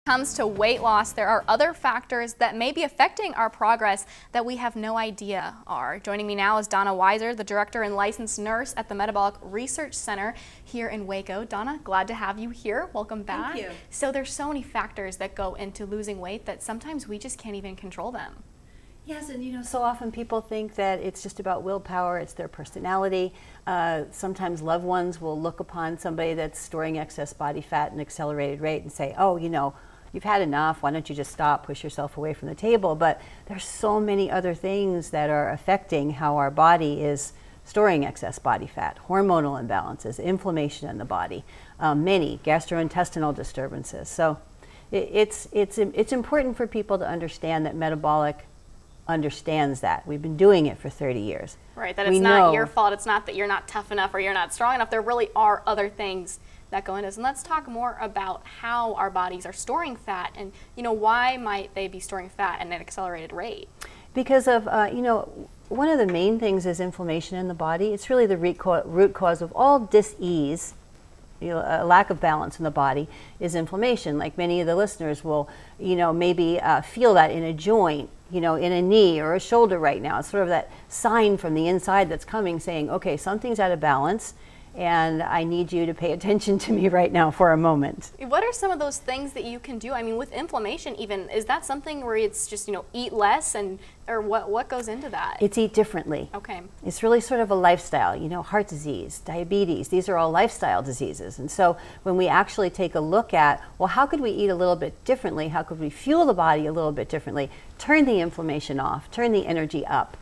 Comes to weight loss, there are other factors that may be affecting our progress that we have no idea are. Joining me now is Donna Weiser, the director and licensed nurse at the Metabolic Research Center here in Waco. Donna, glad to have you here. Welcome back. Thank you. So there's so many factors that go into losing weight that sometimes we just can't even control them. Yes, and so often people think that it's just about willpower, it's their personality. Sometimes loved ones will look upon somebody that's storing excess body fat at an accelerated rate and say, oh, you've had enough, why don't you just stop, push yourself away from the table? But there's so many other things that are affecting how our body is storing excess body fat, hormonal imbalances, inflammation in the body, many gastrointestinal disturbances. So it's important for people to understand that metabolic understands that. We've been doing it for 30 years. Right, that it's not your fault, it's not that you're not tough enough or you're not strong enough. There really are other things that go into this. And let's talk more about how our bodies are storing fat and why might they be storing fat at an accelerated rate? Because of one of the main things is inflammation in the body. It's really the root cause of all dis-ease. A lack of balance in the body is inflammation. Like many of the listeners will maybe feel that in a joint, in a knee or a shoulder right now. It's sort of that sign from the inside that's coming saying, okay, something's out of balance and I need you to pay attention to me right now for a moment. What are some of those things that you can do? I mean, with inflammation even, is that something where it's just, eat less or what goes into that? It's eat differently. Okay. It's really sort of a lifestyle, heart disease, diabetes, these are all lifestyle diseases. And so when we actually take a look at, well, how could we eat a little bit differently? How could we fuel the body a little bit differently? Turn the inflammation off, turn the energy up.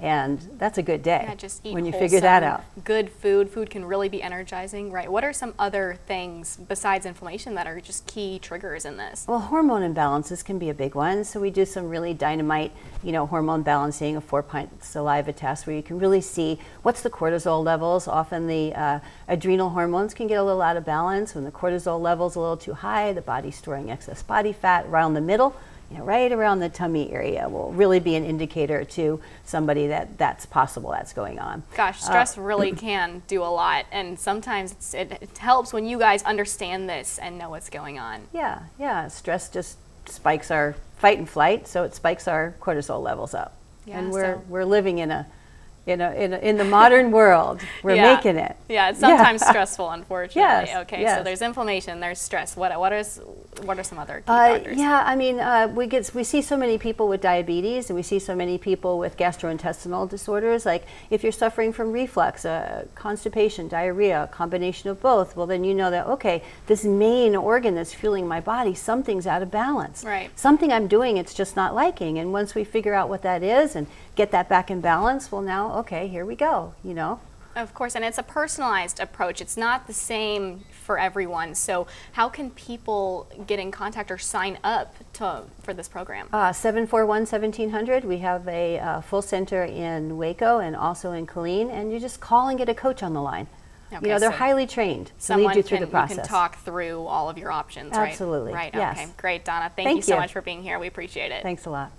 And that's a good day just eat when you figure that out. Good food. Food can really be energizing, right? What are some other things besides inflammation that are just key triggers in this? Well, hormone imbalances can be a big one. So we do some really dynamite, hormone balancing, a 4-point saliva test where you can really see what's the cortisol levels. Often the adrenal hormones can get a little out of balance. When the cortisol level's a little too high, the body's storing excess body fat around the middle. Right around the tummy area will really be an indicator to somebody that's possible that's going on. Gosh, stress really can do a lot, and sometimes it helps when you guys understand this and know what's going on. Yeah, stress just spikes our fight and flight, so it spikes our cortisol levels up. Yeah, and we're living in the modern world. We're making it. Yeah, it's sometimes stressful, unfortunately. Yes, okay, yes. So there's inflammation, there's stress. What are some other key factors? Yeah, I mean, we see so many people with diabetes, and we see so many people with gastrointestinal disorders. Like if you're suffering from reflux, constipation, diarrhea, a combination of both, well then you know that, okay, this main organ that's fueling my body, something's out of balance. Right. Something I'm doing it's just not liking. And once we figure out what that is and get that back in balance, well now, okay, here we go, Of course, and it's a personalized approach. It's not the same for everyone. So how can people get in contact or sign up for this program? 741-1700. We have a full center in Waco and also in Killeen, and you just call and get a coach on the line. Okay, they're highly trained to lead you through the process. You can talk through all of your options, right? Absolutely. Right, yes. okay. Great, Donna. Thank you so much for being here. We appreciate it. Thanks a lot.